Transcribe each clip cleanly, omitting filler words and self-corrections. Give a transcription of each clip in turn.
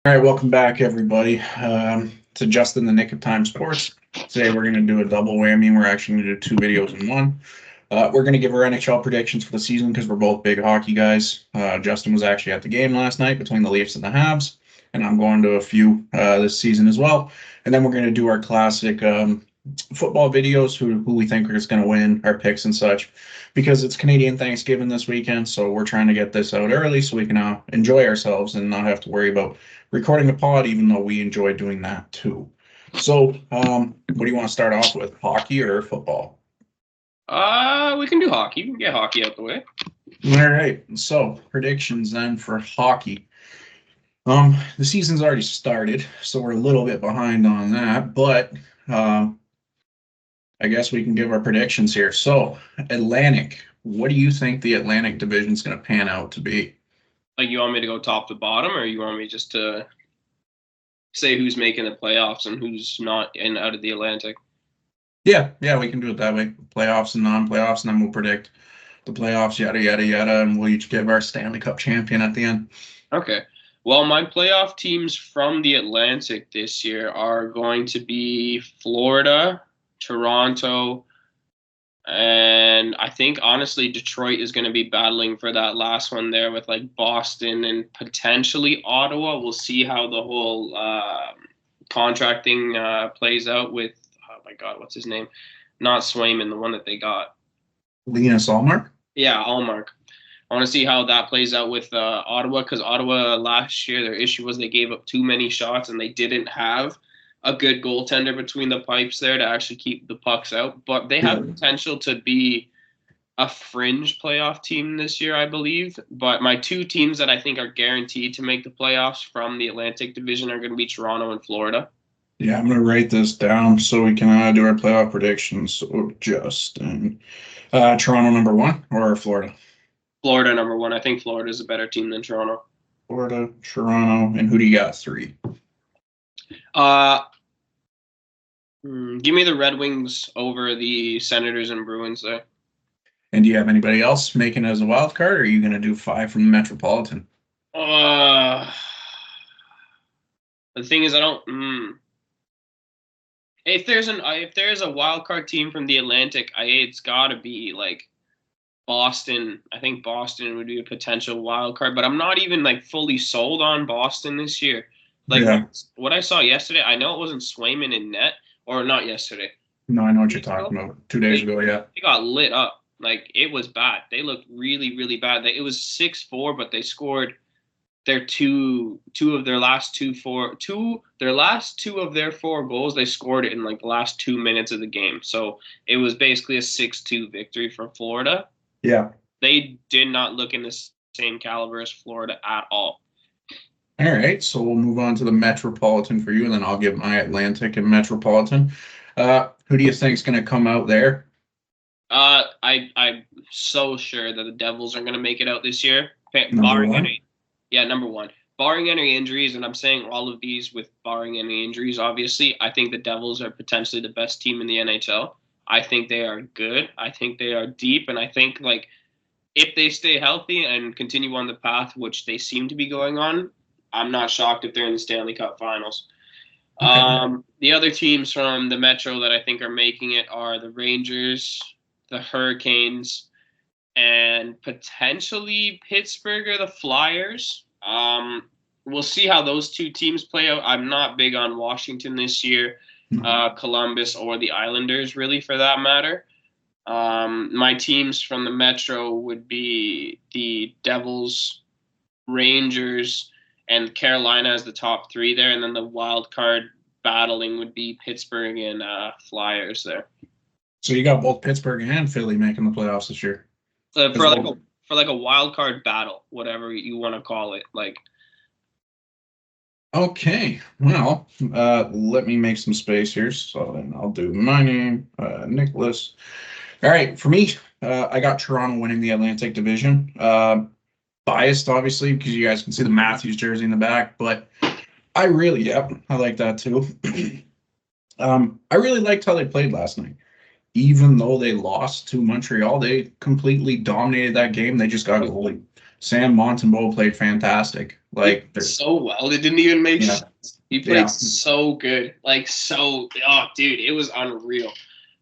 All right, welcome back, everybody, to Just in the Nick of Time Sports. Today, we're going to do a double whammy. We're actually going to do two videos in one. We're going to give our NHL predictions for the season because we're both big hockey guys. Justin was actually at the game last night between the Leafs and the Habs, and I'm going to a few this season as well. And then we're going to do our classic football videos, who we think is going to win, our picks and such, because it's Canadian Thanksgiving this weekend. So we're trying to get this out early so we can enjoy ourselves and not have to worry about recording a pod, even though we enjoy doing that too. So, what do you want to start off with, hockey or football? We can do hockey. We can get hockey out the way. All right. So, predictions then for hockey. The season's already started, so we're a little bit behind on that, but I guess we can give our predictions here. So, Atlantic, what do you think the Atlantic division is going to pan out to be? Like, you want me to go top to bottom, or you want me just to say who's making the playoffs and who's not in out of the Atlantic? Yeah, we can do it that way. Playoffs and non-playoffs, and then we'll predict the playoffs, yada, yada, yada, and we'll each give our Stanley Cup champion at the end. Okay. Well, my playoff teams from the Atlantic this year are going to be Florida, Toronto, and I think, honestly, Detroit is going to be battling for that last one there with, like, Boston and potentially Ottawa. We'll see how the whole contracting plays out with, oh, my God, what's his name? Not Swayman, the one that they got. Linus Ullmark? Yeah, Ullmark. I want to see how that plays out with Ottawa, because Ottawa last year, their issue was they gave up too many shots and they didn't have a good goaltender between the pipes there to actually keep the pucks out. But they have potential to be a fringe playoff team this year, I believe. But my two teams that I think are guaranteed to make the playoffs from the Atlantic Division are going to be Toronto and Florida. Yeah, I'm going to write this down so we can do our playoff predictions. So, Justin, Toronto number one or Florida? Florida number one. I think Florida is a better team than Toronto. Florida, Toronto, and who do you got three? Give me the Red Wings over the Senators and Bruins there. And do you have anybody else making it as a wild card, or are you going to do five from the Metropolitan? The thing is, I don't. If there's a wild card team from the Atlantic, it's got to be like Boston. I think Boston would be a potential wild card, but I'm not even like fully sold on Boston this year. Like what I saw yesterday, I know it wasn't Swayman in net, or not yesterday. No, I know what you're talking about. 2 days ago, yeah. They got lit up. Like, it was bad. They looked really, really bad. It was 6-4, but they scored their two of their last four goals. They scored it in like the last 2 minutes of the game. So it was basically a 6-2 victory for Florida. Yeah. They did not look in the same caliber as Florida at all. All right, so we'll move on to the Metropolitan for you, and then I'll give my Atlantic and Metropolitan. Who do you think is going to come out there? I'm so sure that the Devils are going to make it out this year. Number one? Number one. Barring any injuries, and I'm saying all of these with barring any injuries, obviously, I think the Devils are potentially the best team in the NHL. I think they are good. I think they are deep, and I think, like, if they stay healthy and continue on the path which they seem to be going on, I'm not shocked if they're in the Stanley Cup Finals. Okay. The other teams from the Metro that I think are making it are the Rangers, the Hurricanes, and potentially Pittsburgh or the Flyers. We'll see how those two teams play out. I'm not big on Washington this year, Columbus, or the Islanders, really, for that matter. My teams from the Metro would be the Devils, Rangers, and Carolina as the top three there, and then the wild card battling would be Pittsburgh and Flyers there. So you got both Pittsburgh and Philly making the playoffs this year. For a wild card battle, whatever you want to call it, like. Okay, well, let me make some space here. So then I'll do my name, Nicholas. All right, for me, I got Toronto winning the Atlantic Division. Biased, obviously, because you guys can see the Matthews jersey in the back, but I like that too. I really liked how they played last night. even though they lost to Montreal, they completely dominated that game. They just got goalie. Sam Montembeault played fantastic. Like, so well, it didn't even make yeah, sense. He played yeah, so good, like so. Oh, dude, it was unreal.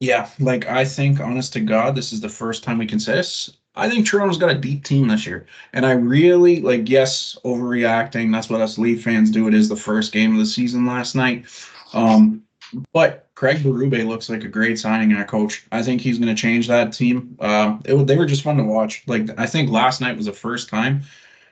yeah. Like, I think, honest to God, this is the first time we can say this. I think Toronto's got a deep team this year, and I really like. Yes, overreacting. That's what us Leaf fans do. It is the first game of the season last night. Um, But Craig Berube looks like a great signing and a coach. I think he's going to change that team. They were just fun to watch. Like, I think last night was the first time,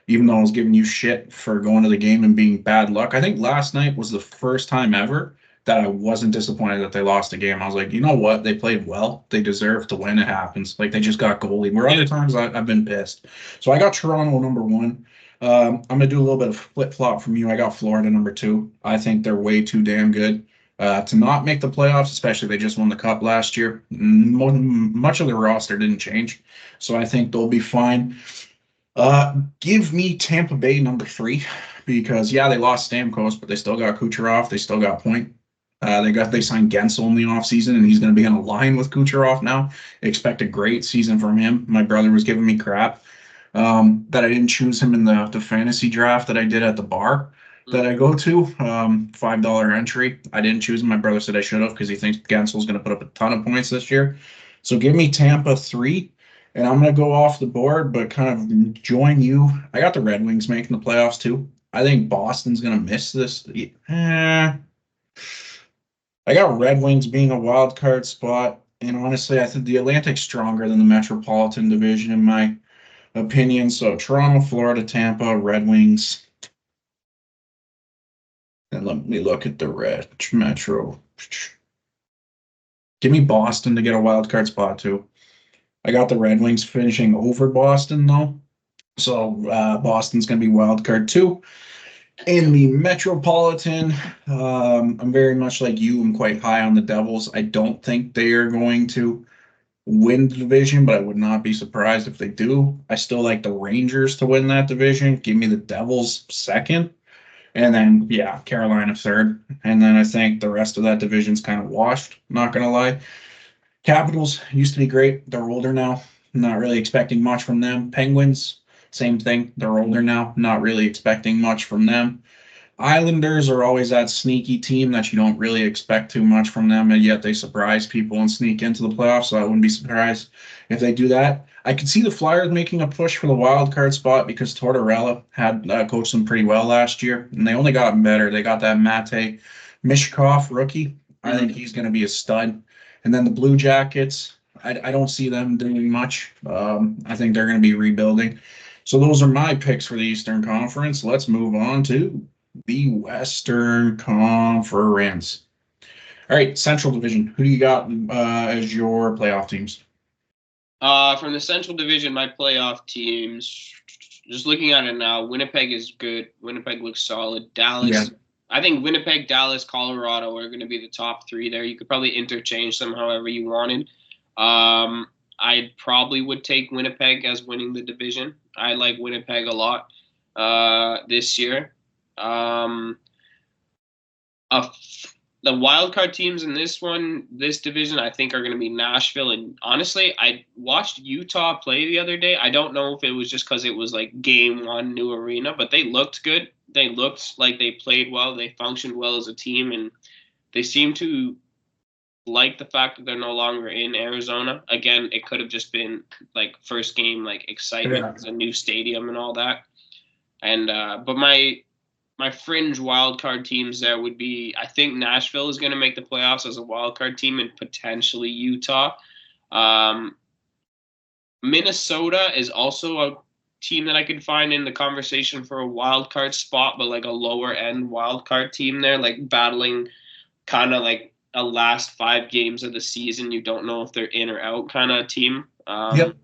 even though I was giving you shit for going to the game and being bad luck. I think last night was the first time ever that I wasn't disappointed that they lost the game. I was like, you know what? They played well. They deserve to win. It happens. Like, they just got goalie. Where other times I've been pissed. So I got Toronto number 1. I'm gonna do a little bit of flip flop from you. I got Florida number 2. I think they're way too damn good to not make the playoffs, especially they just won the cup last year. Much of the roster didn't change, so I think they'll be fine. Give me Tampa Bay number 3 because yeah, they lost Stamkos, but they still got Kucherov. They still got Point. They signed Gensel in the offseason, and he's going to be on a line with Kucherov now. Expect a great season from him. My brother was giving me crap that I didn't choose him in the fantasy draft that I did at the bar that I go to. $5 entry. I didn't choose him. My brother said I should have because he thinks Gensel's going to put up a ton of points this year. So give me Tampa 3. And I'm going to go off the board, but kind of join you. I got the Red Wings making the playoffs too. I think Boston's going to miss this. I got Red Wings being a wild card spot. And honestly, I think the Atlantic's stronger than the Metropolitan Division in my opinion. So Toronto, Florida, Tampa, Red Wings. And let me look at the Red Metro. Give me Boston to get a wild card spot too. I got the Red Wings finishing over Boston though. So Boston's going to be wild card 2. In the Metropolitan, I'm very much like you. I'm quite high on the Devils. I don't think they are going to win the division, but I would not be surprised if they do. I still like the Rangers to win that division. Give me the Devils 2nd. And then, yeah, Carolina 3rd. And then I think the rest of that division's kind of washed, not going to lie. Capitals used to be great. They're older now. Not really expecting much from them. Penguins, same thing. They're older now. Not really expecting much from them. Islanders are always that sneaky team that you don't really expect too much from them, and yet they surprise people and sneak into the playoffs. So I wouldn't be surprised if they do that. I could see the Flyers making a push for the wild card spot because Tortorella had coached them pretty well last year, and they only got better. They got that Mate Mishkov rookie. I think he's going to be a stud. And then the Blue Jackets, I don't see them doing much. I think they're going to be rebuilding. So those are my picks for the Eastern Conference. Let's move on to the Western Conference. All right, Central Division. Who do you got as your playoff teams? From the Central Division, my playoff teams. Just looking at it now, Winnipeg is good. Winnipeg looks solid. Dallas. Yeah. I think Winnipeg, Dallas, Colorado are going to be the top 3 there. You could probably interchange them however you wanted. I probably would take Winnipeg as winning the division. I like Winnipeg a lot this year. The wild card teams in this division, I think are going to be Nashville. And honestly, I watched Utah play the other day. I don't know if it was just because it was like game 1, new arena, but they looked good. They looked like they played well. They functioned well as a team, and they seem to like the fact that they're no longer in Arizona. Again, it could have just been like first game, like excitement, it's a new stadium and all that. And but my fringe wild card teams there would be, I think Nashville is going to make the playoffs as a wild card team, and potentially Utah. Minnesota is also a team that I could find in the conversation for a wild card spot, but like a lower end wild card team there, like battling kind of like a last 5 games of the season. You don't know if they're in or out kind of team. Yep.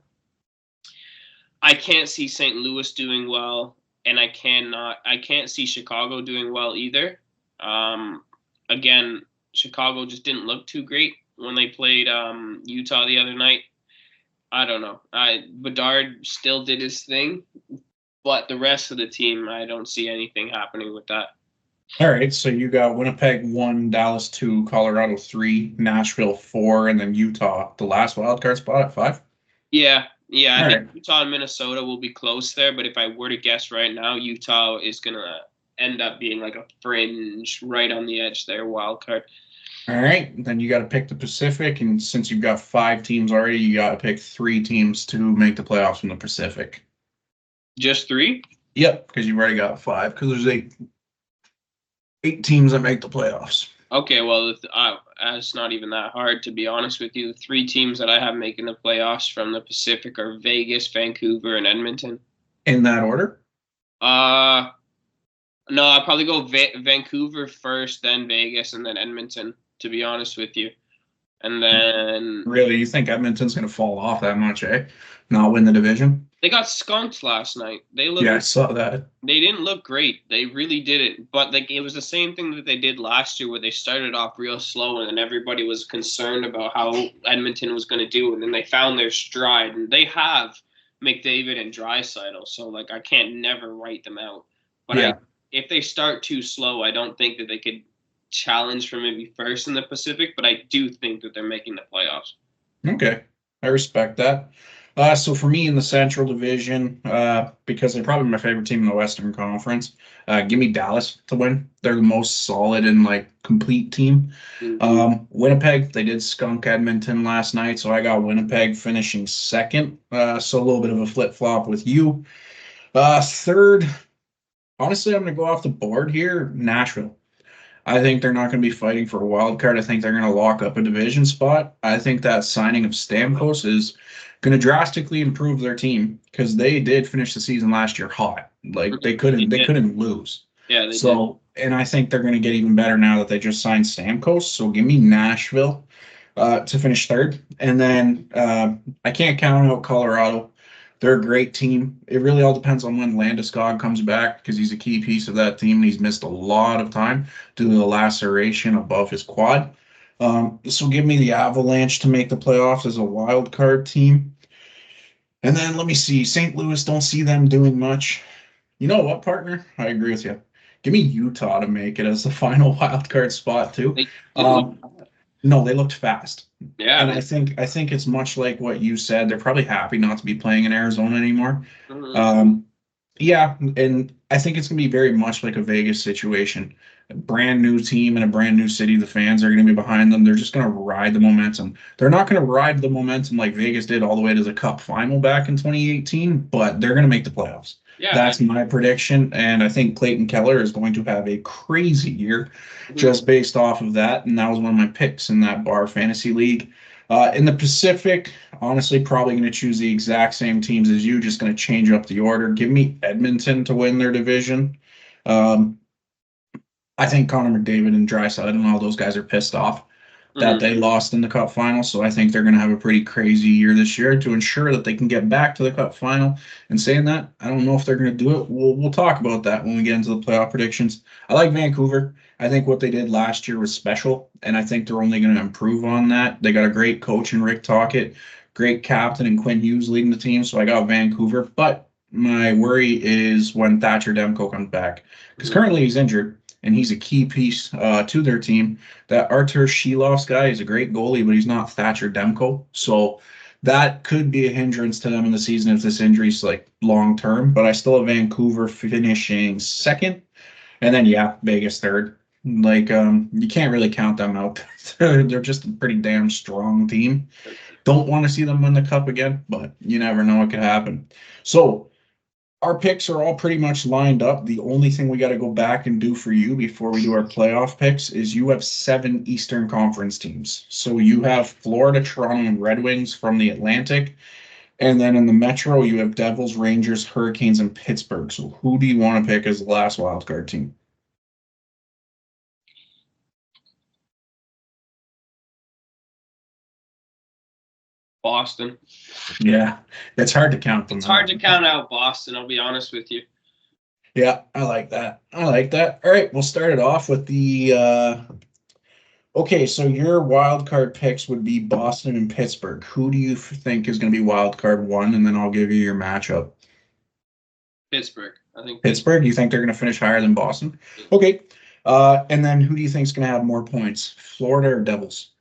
I can't see St. Louis doing well, and I can't see Chicago doing well either. Again, Chicago just didn't look too great when they played Utah the other night. I don't know. Bedard still did his thing, but the rest of the team, I don't see anything happening with that. All right, so you got Winnipeg 1, Dallas 2, Colorado 3, Nashville 4, and then Utah, the last wild card spot at 5. Yeah. I All think right. Utah and Minnesota will be close there, but if I were to guess right now, Utah is gonna end up being like a fringe, right on the edge there, wild card. All right, then you got to pick the Pacific, and since you've got 5 teams already, you got to pick 3 teams to make the playoffs from the Pacific. Just 3? Yep, because you've already got 5. Because there's eight teams that make the playoffs. Okay, well, it's not even that hard, to be honest with you. The 3 teams that I have making the playoffs from the Pacific are Vegas, Vancouver, and Edmonton. In that order? No, I'd probably go Vancouver first, then Vegas, and then Edmonton, to be honest with you. And then Really, you think Edmonton's going to fall off that much, eh? Not win the division? they got skunked last night. Yeah, I saw that. They didn't look great. They really didn't. But like it was the same thing that they did last year, where they started off real slow, and then everybody was concerned about how Edmonton was going to do, and then they found their stride, and they have McDavid and Draisaitl, so like I can't never write them out. But Yeah. if they start too slow, I don't think that they could challenge for maybe first in the Pacific. But I do think that they're making the playoffs. Okay, I respect that. So for me in the Central Division, because they're probably my favorite team in the Western Conference, give me Dallas to win. They're the most solid and like complete team. Winnipeg, they did skunk Edmonton last night, so I got Winnipeg finishing second. So a little bit of a flip flop with you. Third, honestly, I'm going to go off the board here. Nashville. I think they're not going to be fighting for a wild card. I think they're going to lock up a division spot. I think that signing of Stamkos is going to drastically improve their team because they did finish the season last year hot. Like they couldn't lose. Yeah, they So, and I think they're going to get even better now that they just signed Stamkos. So give me Nashville to finish third, and then I can't count out Colorado. They're a great team. It really all depends on when Landeskog comes back because he's a key piece of that team. And he's missed a lot of time due to the laceration above his quad. So give me the Avalanche to make the playoffs as a wild card team. And then let me see. St. Louis, don't see them doing much. You know what, partner? I agree with you. Give me Utah to make it as the final wild card spot too. No, they looked fast. Yeah, and I think it's much like what you said. They're probably happy not to be playing in Arizona anymore. Yeah, and I think it's gonna be very much like a Vegas situation. A brand new team in a brand new city. The fans are gonna be behind them. They're just gonna ride the momentum. They're not gonna ride the momentum like Vegas did all the way to the Cup final back in 2018, but they're gonna make the playoffs. Yeah, that's my prediction, and I think Clayton Keller is going to have a crazy year just based off of that. And that was one of my picks in that bar fantasy league. In the Pacific, honestly, probably going to choose the exact same teams as you, just going to change up the order. Give me Edmonton to win their division. I think Connor McDavid and Draisaitl and all those guys are pissed off that they lost in the Cup final. So I think they're going to have a pretty crazy year this year to ensure that they can get back to the Cup final. And saying that, I don't know if they're going to do it. We'll talk about that when we get into the playoff predictions. I like Vancouver. I think what they did last year was special, and I think they're only going to improve on that. They got a great coach in Rick Tocchet, great captain and Quinn Hughes leading the team, so I got Vancouver. But my worry is when Thatcher Demko comes back, because currently he's injured, and he's a key piece to their team. That Artur Shilov's guy is a great goalie, but he's not Thatcher Demko. So that could be a hindrance to them in the season if this injury's like long term. But I still have Vancouver finishing second, and then yeah, Vegas third. Like you can't really count them out. They're just a pretty damn strong team. Don't want to see them win the cup again, but you never know what could happen. So our picks are all pretty much lined up. The only thing we got to go back and do for you before we do our playoff picks is you have 7 Eastern Conference teams. So you have Florida, Toronto, and Red Wings from the Atlantic. And then in the Metro, you have Devils, Rangers, Hurricanes, and Pittsburgh. So who do you want to pick as the last wildcard team? Boston. Yeah, it's hard to count them. It's hard to count out Boston, I'll be honest with you. Yeah, I like that. All right, we'll start it off with the okay, so your wild card picks would be Boston and Pittsburgh. Who do you think is going to be wild card 1, and then I'll give you your matchup. Pittsburgh. I think Pittsburgh. You think they're going to finish higher than Boston? Okay. And then who do you think is going to have more points, Florida or Devils?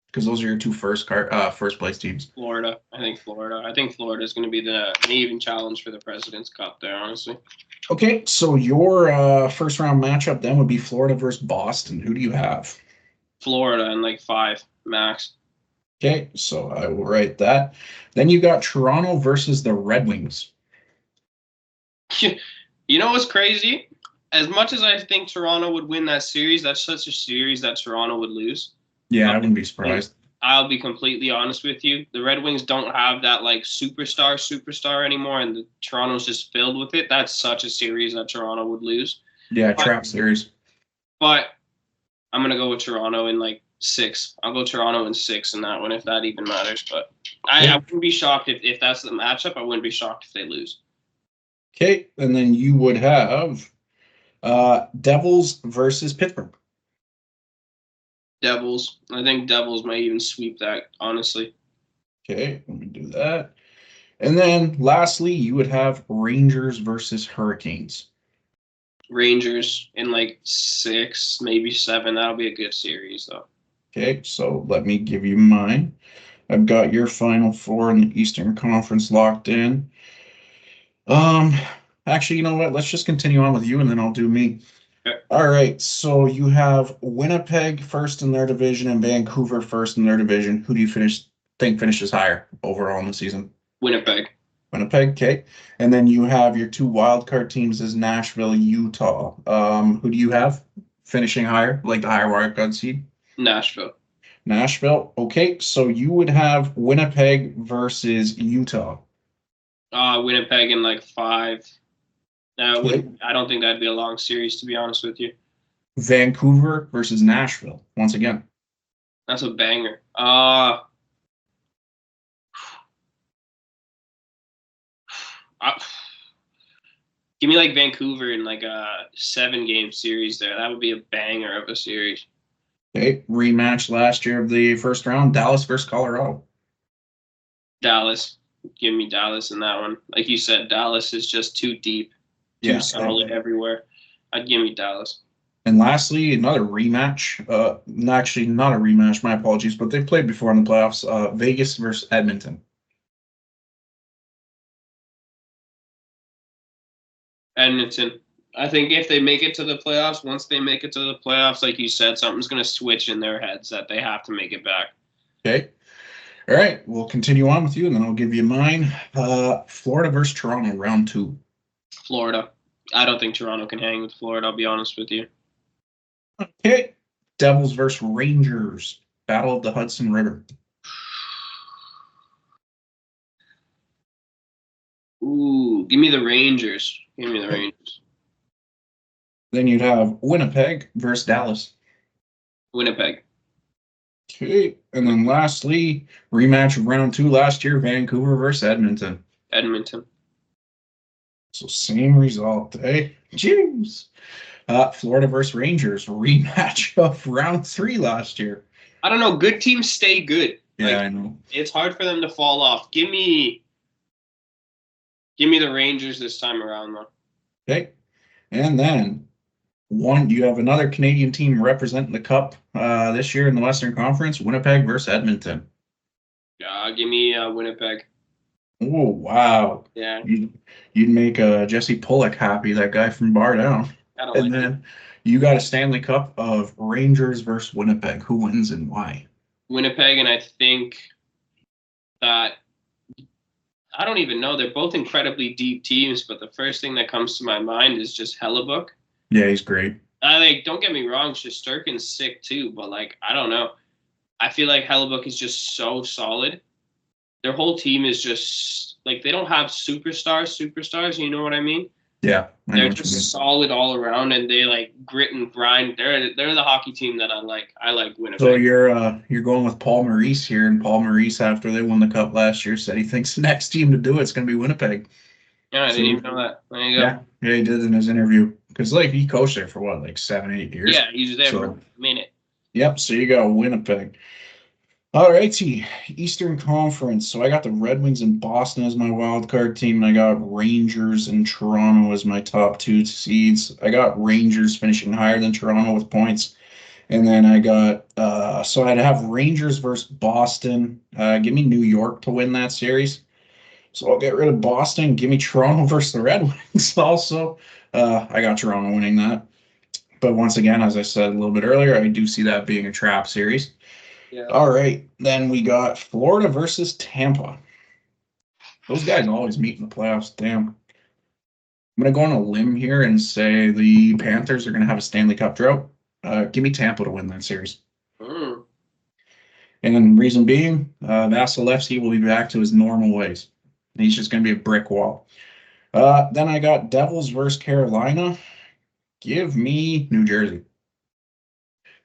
Because those are your two first place teams. Florida. I think Florida. I think Florida is going to be the even challenge for the President's Cup there, honestly. Okay, so your first round matchup then would be Florida versus Boston. Who do you have? Florida in like 5 max. Okay, so I will write that. Then you got Toronto versus the Red Wings. You know what's crazy? As much as I think Toronto would win that series, that's such a series that Toronto would lose. Yeah, I wouldn't be surprised. I'll be completely honest with you. The Red Wings don't have that like superstar anymore, and the Toronto's just filled with it. That's such a series that Toronto would lose. Yeah, trap series. But I'm gonna go with Toronto in like 6. I'll go Toronto in 6 in that one, if that even matters. But I wouldn't be shocked if that's the matchup. I wouldn't be shocked if they lose. Okay, and then you would have Devils versus Pittsburgh. Devils. I think Devils might even sweep that, honestly. Okay, let me do that. And then lastly, you would have Rangers versus Hurricanes. Rangers in like 6, maybe 7. That'll be a good series, though. Okay, so let me give you mine. I've got your final 4 in the Eastern Conference locked in. Actually, you know what? Let's just continue on with you, and then I'll do me. Okay. All right, so you have Winnipeg first in their division and Vancouver first in their division. Who do you think finishes higher overall in the season? Winnipeg. Winnipeg, okay. And then you have your 2 wildcard teams as Nashville, Utah. Who do you have finishing higher, like the higher wildcard seed? Nashville. Nashville, okay. So you would have Winnipeg versus Utah. Winnipeg in like 5. Okay. I don't think that'd be a long series, to be honest with you. Vancouver versus Nashville, once again. That's a banger. Give me like Vancouver in like a 7-game series there. That would be a banger of a series. Okay, rematch last year of the first round, Dallas versus Colorado. Dallas. Give me Dallas in that one. Like you said, Dallas is just too deep, too solid everywhere. I'd give me Dallas. And lastly, another rematch. Actually, not a rematch. My apologies, but they've played before in the playoffs. Vegas versus Edmonton. Edmonton. I think if they make it to the playoffs, once they make it to the playoffs, like you said, something's going to switch in their heads that they have to make it back. Okay. All right. We'll continue on with you, and then I'll give you mine. Florida versus Toronto, round 2. Florida. I don't think Toronto can hang with Florida, I'll be honest with you. Okay. Devils versus Rangers, Battle of the Hudson River. Ooh, give me the Rangers. Give me the Rangers. Then you'd have Winnipeg versus Dallas. Winnipeg. Okay. And then lastly, rematch of round 2 last year, Vancouver versus Edmonton. Edmonton. So same result, eh? Jeez. Florida versus Rangers, rematch of round 3 last year. I don't know. Good teams stay good. Yeah, I know. It's hard for them to fall off. Give me the Rangers this time around, though. Okay. And then you have another Canadian team representing the Cup this year in the Western Conference, Winnipeg versus Edmonton. Give me Winnipeg. Oh, wow. Yeah. You'd make Jesse Pullock happy, that guy from Bar Down. And then you got a Stanley Cup of Rangers versus Winnipeg. Who wins and why? Winnipeg, and I think that I don't even know. They're both incredibly deep teams, but the first thing that comes to my mind is just Hellebuck. Yeah, he's great. Don't get me wrong, Shesterkin's sick too, but I don't know. I feel like Hellebuck is just so solid. Their whole team is just they don't have superstars, you know what I mean? Yeah. They're just solid all around, and they grit and grind. They're the hockey team that I like. I like Winnipeg. So you're going with Paul Maurice here, and Paul Maurice, after they won the Cup last year, said he thinks the next team to do it's going to be Winnipeg. Yeah, I didn't even know that. There you go. Yeah, he did in his interview because he coached there for 7, 8 years. Yeah, he was there for a minute. Yep. So you got Winnipeg. All righty, Eastern Conference. So I got the Red Wings and Boston as my wild card team, and I got Rangers and Toronto as my top two seeds. I got Rangers finishing higher than Toronto with points, and then I got so I'd have Rangers versus Boston. Give me New York to win that series. So I'll get rid of Boston. Give me Toronto versus the Red Wings. Also, I got Toronto winning that. But once again, as I said a little bit earlier, I do see that being a trap series. Yeah. All right, then we got Florida versus Tampa. Those guys always meet in the playoffs. Damn. I'm going to go on a limb here and say the Panthers are going to have a Stanley Cup drought. Give me Tampa to win that series. Mm. And reason being, Vasilevsky will be back to his normal ways. He's just going to be a brick wall. Then I got Devils versus Carolina. Give me New Jersey.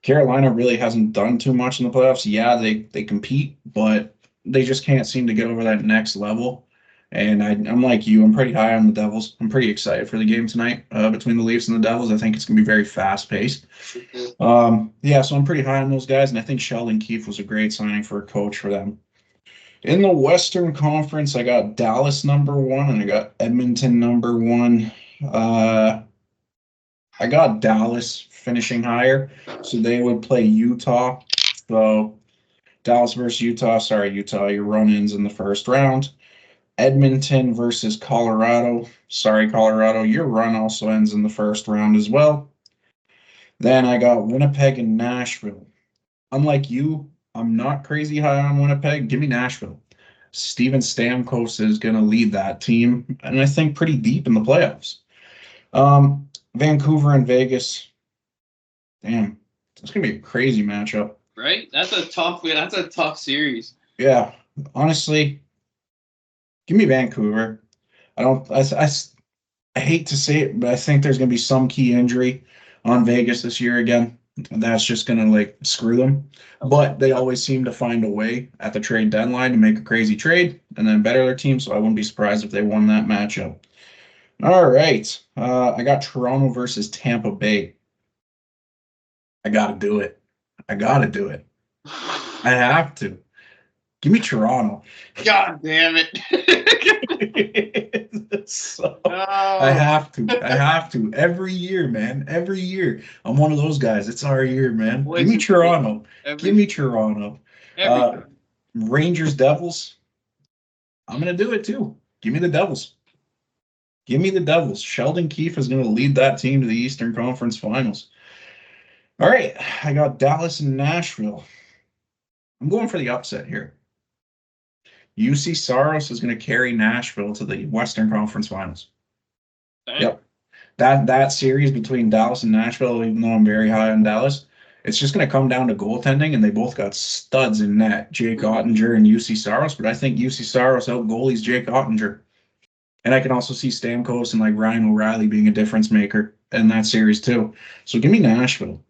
Carolina really hasn't done too much in the playoffs. Yeah, they compete, but they just can't seem to get over that next level. And I'm like you. I'm pretty high on the Devils. I'm pretty excited for the game tonight between the Leafs and the Devils. I think it's going to be very fast paced. Yeah, so I'm pretty high on those guys, and I think Sheldon Keefe was a great signing for a coach for them. In the Western Conference, I got Dallas number one, and I got Edmonton number one. I got Dallas finishing higher, so they would play Utah. So Dallas versus Utah. Sorry, Utah, your run-ins in the first round. Edmonton versus Colorado. Sorry, Colorado, your run also ends in the first round as well. Then I got Winnipeg and Nashville. Unlike you, I'm not crazy high on Winnipeg. Give me Nashville. Steven Stamkos is going to lead that team, and I think pretty deep in the playoffs. Vancouver and Vegas. Damn, it's going to be a crazy matchup. Right? That's a tough series. Yeah, honestly, give me Vancouver. I don't. I hate to say it, but I think there's going to be some key injury on Vegas this year again. And that's just going to like screw them. But they always seem to find a way at the trade deadline to make a crazy trade and then better their team. So I wouldn't be surprised if they won that matchup. All right. I got Toronto versus Tampa Bay. I got to do it. I got to do it. I have to. Give me Toronto. God damn it. So I have to. I have to. Every year, man. Every year. I'm one of those guys. It's our year, man. Give me Toronto. Give me Toronto. Rangers, Devils. I'm going to do it too. Give me the Devils. Give me the Devils. Sheldon Keefe is going to lead that team to the Eastern Conference Finals. All right. I got Dallas and Nashville. I'm going for the upset here. UC Saros is going to carry Nashville to the Western Conference Finals. Dang. Yep. That series between Dallas and Nashville, even though I'm very high on Dallas, it's just going to come down to goaltending, and they both got studs in net, Jake Ottinger and UC Saros, but I think UC Saros out goalies Jake Ottinger. And I can also see Stamkos and like Ryan O'Reilly being a difference maker in that series too. So give me Nashville.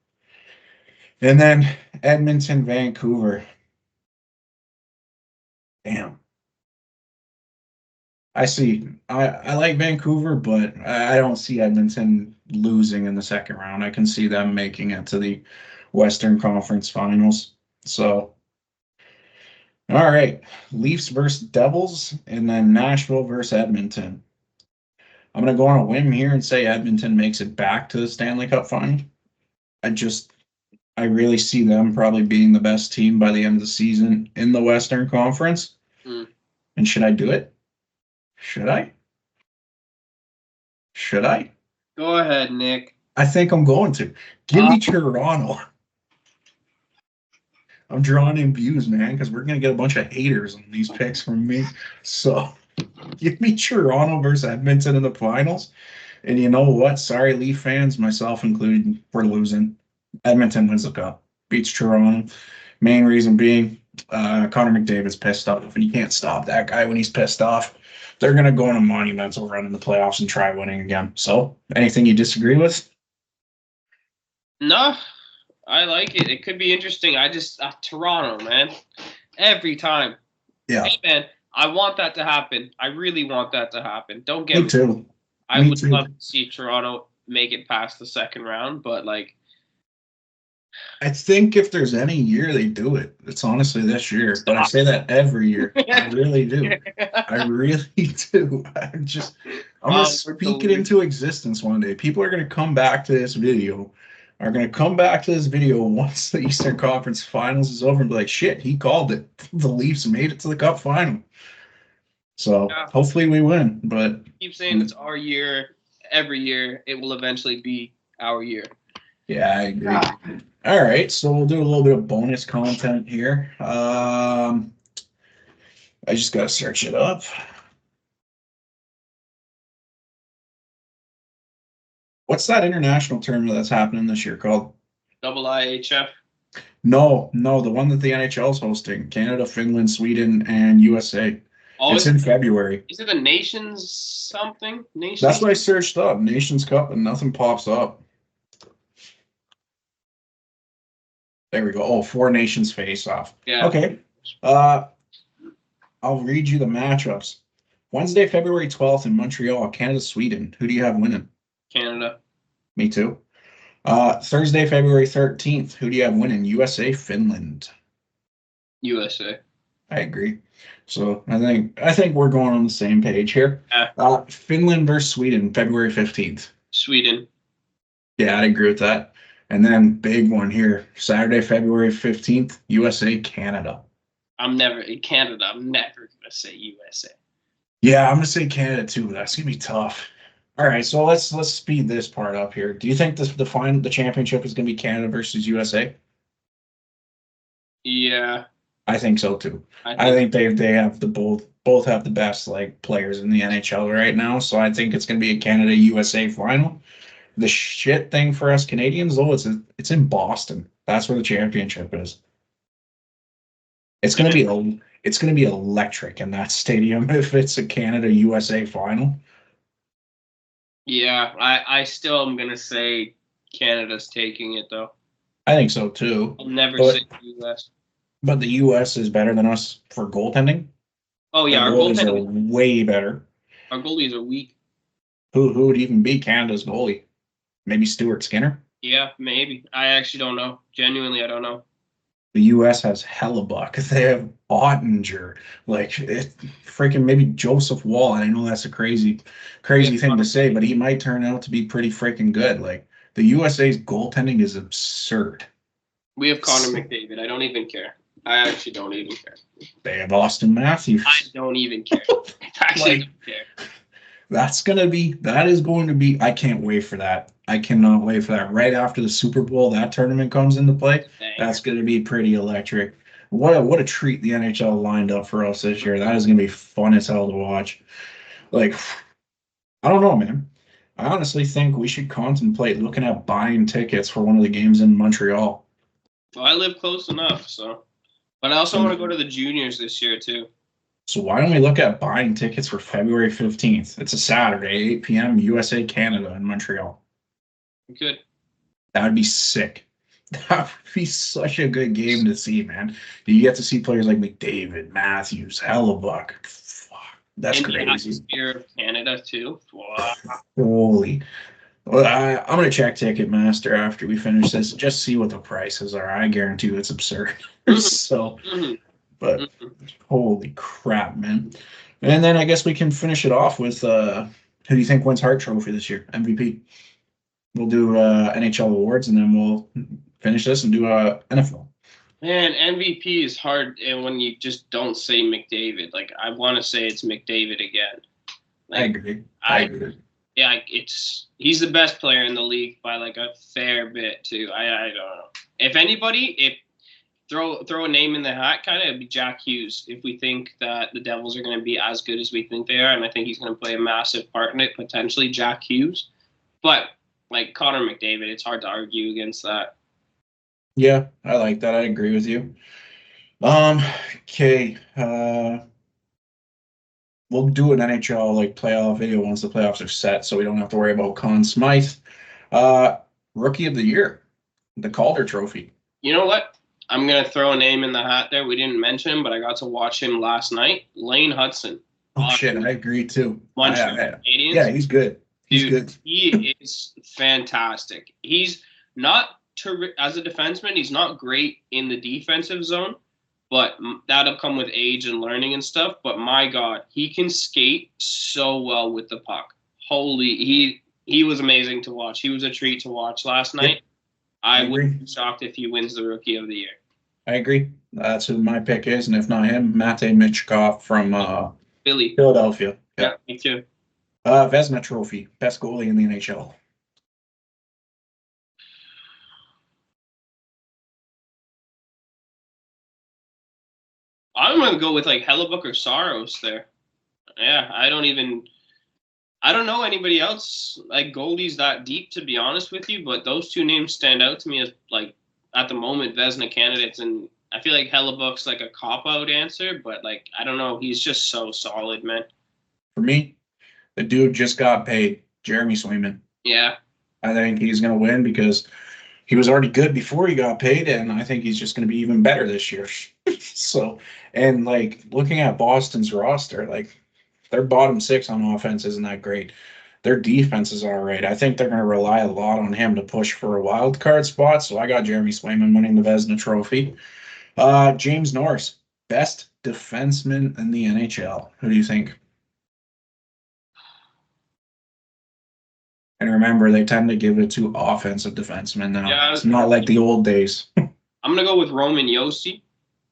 And then Edmonton, Vancouver. Damn. I like Vancouver, but I don't see Edmonton losing in the second round. I can see them making it to the Western Conference Finals. So, all right, Leafs versus Devils, and then Nashville versus Edmonton. I'm going to go on a whim here and say Edmonton makes it back to the Stanley Cup final. I really see them probably being the best team by the end of the season in the Western Conference. And should I do it? Should I? Should I? Go ahead, Nick. I think I'm going to. Give me Toronto. I'm drawing in views, man, because we're going to get a bunch of haters on these picks from me. So give me Toronto versus Edmonton in the finals. And you know what? Sorry, Leaf fans, myself included, we're losing. Edmonton wins the cup, beats Toronto. Main reason being Connor McDavid's pissed off, and you can't stop that guy when he's pissed off. They're going to go on a monumental run in the playoffs and try winning again. So anything you disagree with? No, I like it. It could be interesting. I just Toronto, man. Every time. Yeah. Hey, man, I want that to happen. I really want that to happen. Don't get me too. I would love to see Toronto make it past the second round, but like I think if there's any year they do it, it's honestly this year. But I say that every year. I really do. I really do. I'm gonna Wow, we're speak it totally. into existence one day. People are gonna come back to this video, are gonna come back to this video once the Eastern Conference Finals is over and be like, shit, he called it. The Leafs made it to the Cup final. So Yeah, hopefully we win. But keep saying it's our year. Every year, it will eventually be our year. yeah, I agree. All right, so we'll do a little bit of bonus content here. I just gotta search it up. What's that international tournament that's happening this year called? Double IHF. No, the one that the NHL is hosting. Canada, Finland, Sweden, and USA. Oh, It's in February. is it the Nations something? That's Nations? what I searched up, Nations Cup, and nothing pops up. There we go. Oh, Four Nations face off. Yeah. Okay. I'll read you the matchups. Wednesday, February 12th in Montreal, Canada, Sweden. Who do you have winning? Canada. Me too. Thursday, February 13th. Who do you have winning? USA, Finland. USA. I agree. So I think we're going on the same page here. Yeah. Finland versus Sweden, February 15th. Sweden. Yeah, I'd agree with that. And then big one here, Saturday, February 15th, USA, Canada. Canada. I'm never gonna say USA. Yeah, I'm gonna say Canada too. That's gonna be tough. All right, so let's speed this part up here. Do you think the championship is gonna be Canada versus USA? Yeah, I think so too. I I think. think they have the both have the best like players in the NHL right now. So I think it's gonna be a Canada USA final. The shit thing for us Canadians though, it's in Boston. That's where the championship is. It's gonna be electric in that stadium if it's a Canada USA final. Yeah, I still am gonna say Canada's taking it though. I think so too. I'll never say But US. but the US is better than us for goaltending. Oh Their yeah, goalies are way better. our goalies are weak. Who would even beat Canada's goalie? Maybe Stuart Skinner. Yeah, maybe. I actually don't know. Genuinely, I don't know. The U.S. has Hellebuck. They have Ottinger. Like it, freaking maybe Joseph Wall. And I know that's a crazy thing to say, but he might turn out to be pretty freaking good. Like the USA's goaltending is absurd. We have Connor McDavid. I don't even care. I actually don't even care. They have Austin Matthews. I don't even care. I actually don't care. That is going to be, I can't wait for that. I cannot wait for that. Right after the Super Bowl, that tournament comes into play. That's going to be pretty electric. What a treat the NHL lined up for us this year. That is going to be fun as hell to watch. Like, I don't know, man. I honestly think we should contemplate looking at buying tickets for one of the games in Montreal. Well, I live close enough, so. But I also want to go to the juniors this year too. So why don't we look at buying tickets for February 15th? It's a Saturday, 8 p.m. USA Canada in Montreal. Good. That would be sick. That would be such a good game to see, man. You get to see players like McDavid, Matthews, Hellebuck. Fuck, that's and crazy. The atmosphere of Canada too. Wow. Holy. Well, I'm gonna check Ticketmaster after we finish this, just see what the prices are. I guarantee you it's absurd. So, but holy crap, man. And then I guess we can finish it off with who do you think wins Hart Trophy this year? MVP. We'll do NHL awards and then we'll finish this and do NFL. Man, MVP is hard, and when you just don't say McDavid, like I want to say it's McDavid again. Like, I agree. I agree. Yeah, he's the best player in the league by like a fair bit too. I don't know. If anybody, throw a name in the hat, kind of, it'd be Jack Hughes. If we think that the Devils are going to be as good as we think they are, and I think he's going to play a massive part in it, potentially Jack Hughes. But like Connor McDavid, it's hard to argue against that. Yeah, I like that. I agree with you. Okay. We'll do an NHL like playoff video once the playoffs are set, so we don't have to worry about Conn Smythe. Rookie of the year, the Calder Trophy. You know what? I'm gonna throw a name in the hat there. We didn't mention him, but I got to watch him last night. Lane Hudson. Oh shit, I agree too. Montreal Canadiens. Yeah, he's good. He's Dude, good. He is fantastic. He's not as a defenseman. He's not great in the defensive zone, but that'll come with age and learning and stuff. But my God, he can skate so well with the puck. Holy, he was amazing to watch. He was a treat to watch last night. Yep. I wouldn't be shocked if he wins the Rookie of the Year. I agree. That's who my pick is, and if not him, Matej Michkov from Philadelphia. Yeah, me too. Vezina Trophy, best goalie in the NHL. I'm gonna go with like Hellebuck or Saros there. Yeah, I don't know anybody else like goalies that deep, to be honest with you, but those two names stand out to me as like at the moment Vezina candidates, and I feel like Hellebuck's like a cop out answer, but like I don't know, he's just so solid, man. For me, the dude just got paid, Jeremy Swayman. Yeah. I think he's going to win because he was already good before he got paid, and I think he's just going to be even better this year. So, and like looking at Boston's roster, like their bottom six on offense isn't that great. Their defense is all right. I think they're going to rely a lot on him to push for a wild card spot. So I got Jeremy Swayman winning the Vezina Trophy. James Norris, best defenseman in the NHL. Who do you think? And remember, they tend to give it to offensive defensemen now. Yeah, it's not like the old days. I'm gonna go with Roman Josi.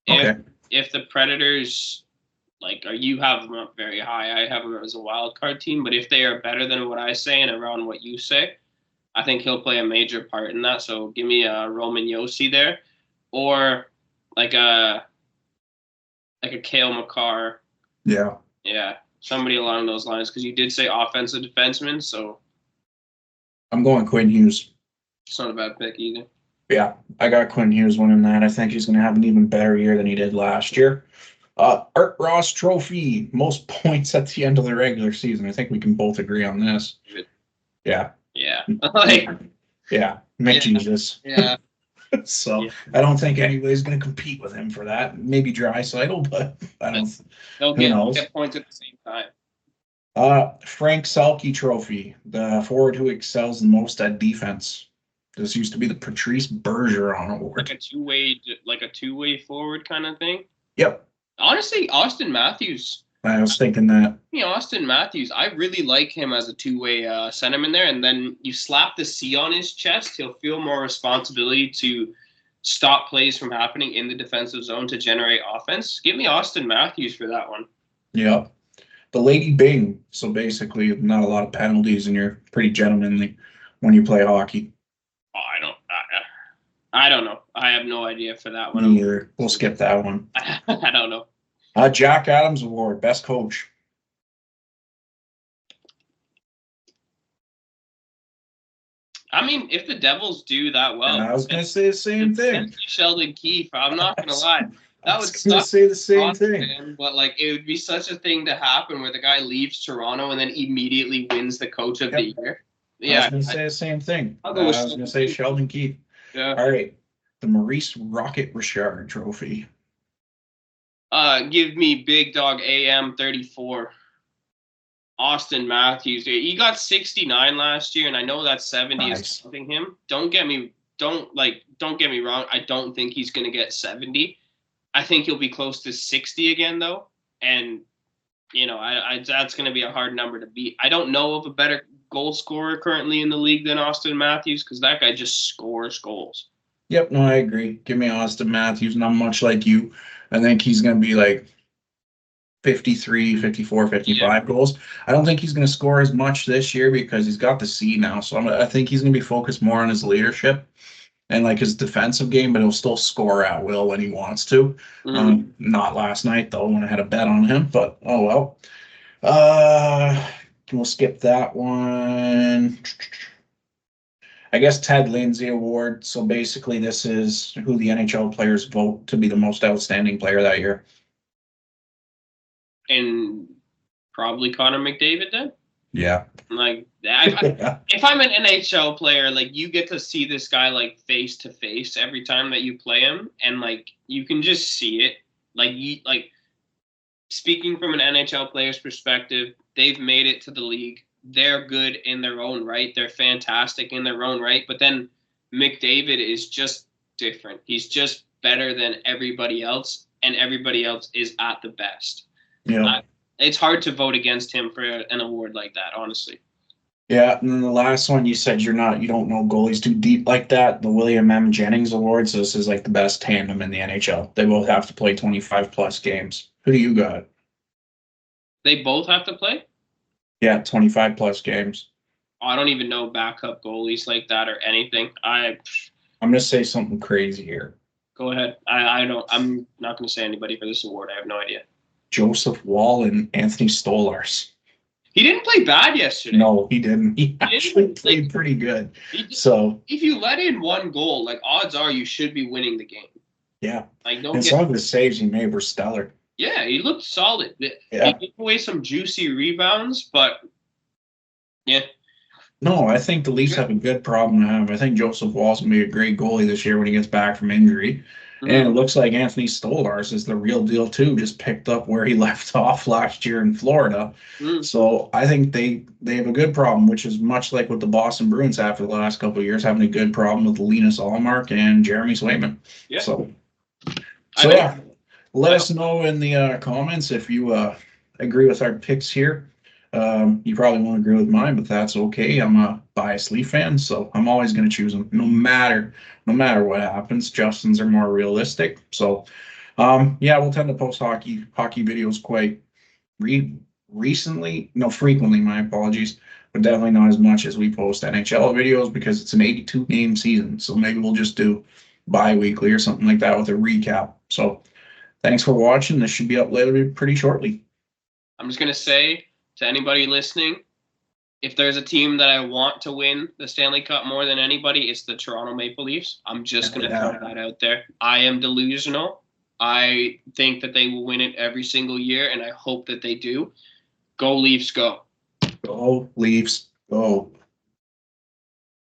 Okay. If the Predators you have them up very high, I have them as a wild card team. But if they are better than what I say and around what you say, I think he'll play a major part in that. So give me a Roman Josi there, or like a Cale Makar. Yeah, somebody along those lines, because you did say offensive defenseman, so I'm going Quinn Hughes. It's not a bad pick either. Yeah, I got Quinn Hughes winning that. I think he's going to have an even better year than he did last year. Art Ross Trophy, most points at the end of the regular season. I think we can both agree on this. Yeah. Yeah. Yeah. Jesus. Yeah. So I don't think anybody's going to compete with him for that. Maybe Draisaitl, but I don't. They'll get points at the same time. Frank Selke Trophy, the forward who excels the most at defense. This used to be the Patrice Bergeron Award. Like a two-way forward kind of thing. Yep. Honestly, Austin Matthews. I was thinking that. Austin Matthews, I really like him as a two-way centerman there. And then you slap the C on his chest, he'll feel more responsibility to stop plays from happening in the defensive zone to generate offense. Give me Austin Matthews for that one. Yeah. The Lady Bing. So basically, not a lot of penalties, and you're pretty gentlemanly when you play hockey. Oh, I don't know. I have no idea for that one. Me either. We'll skip that one. I don't know. Jack Adams Award, best coach. I mean, if the Devils do that well, and I was going to say the same thing. Sheldon Keefe. I'm not going to lie. I was going to say the same thing. Man, but it would be such a thing to happen where the guy leaves Toronto and then immediately wins the Coach of the Year. Yeah, I was going to say the same thing. I was going to say Sheldon Keefe. Yeah. All right, the Maurice Rocket Richard Trophy. Give me Big Dog AM 34. Austin Matthews. He got 69 last year, and I know that 70 is something him. Don't get me wrong. I don't think he's going to get 70. I think he'll be close to 60 again, though. And that's going to be a hard number to beat. I don't know of a better goal scorer currently in the league than Austin Matthews, because that guy just scores goals. Yep, no, I agree. Give me Austin Matthews. Not much like you. I think he's going to be like 53, 54, 55 goals. I don't think he's going to score as much this year because he's got the C now. So I think he's going to be focused more on his leadership and his defensive game, but he'll still score at will when he wants to. Mm-hmm. Not last night, though, when I had a bet on him, but oh well. We'll skip that one. I guess Ted Lindsay Award. So basically, this is who the NHL players vote to be the most outstanding player that year. And probably Connor McDavid then? Yeah. If I'm an NHL player, you get to see this guy face to face every time that you play him, and you can just see it. Speaking from an NHL player's perspective, they've made it to the league. They're good in their own right. They're fantastic in their own right. But then McDavid is just different. He's just better than everybody else, and everybody else is at the best. Yeah. It's hard to vote against him for an award like that, honestly. Yeah, and then the last one you said you don't know goalies too deep like that. The William M. Jennings Awards. This is like the best tandem in the NHL. They both have to play 25 plus games. Who do you got? They both have to play? Yeah, 25 plus games. I don't even know backup goalies like that or anything. I'm gonna say something crazy here. Go ahead. I don't. I'm not going to say anybody for this award. I have no idea. Joseph Wall and Anthony Stolarz. He didn't play bad yesterday. No, he didn't. He actually played pretty good. So if you let in one goal, like odds are you should be winning the game. Yeah. Like and some of the saves he made were stellar. Yeah, he looked solid. Yeah. He gave away some juicy rebounds, but yeah. No, I think the Leafs have a good problem to have. I think Joseph Wall's gonna be a great goalie this year when he gets back from injury. Mm-hmm. And it looks like Anthony Stolarz is the real deal too, just picked up where he left off last year in Florida. Mm-hmm. So I think they have a good problem, which is much like what the Boston Bruins have for the last couple of years, having a good problem with Linus Ullmark and Jeremy Swayman. Yeah. So yeah, let us know in the comments if you agree with our picks here. You probably won't agree with mine, but that's okay. I'm a biased Leaf fan, so I'm always going to choose them, no matter what happens. Justin's are more realistic, so yeah, we'll tend to post hockey videos quite frequently. My apologies, but definitely not as much as we post NHL videos because it's an 82 game season. So maybe we'll just do bi-weekly or something like that with a recap. So thanks for watching. This should be uploaded pretty shortly. I'm just going to say to anybody listening, if there's a team that I want to win the Stanley Cup more than anybody, it's the Toronto Maple Leafs. I'm just going to throw that out there. I am delusional. I think that they will win it every single year, and I hope that they do. Go Leafs, go. Go Leafs, go.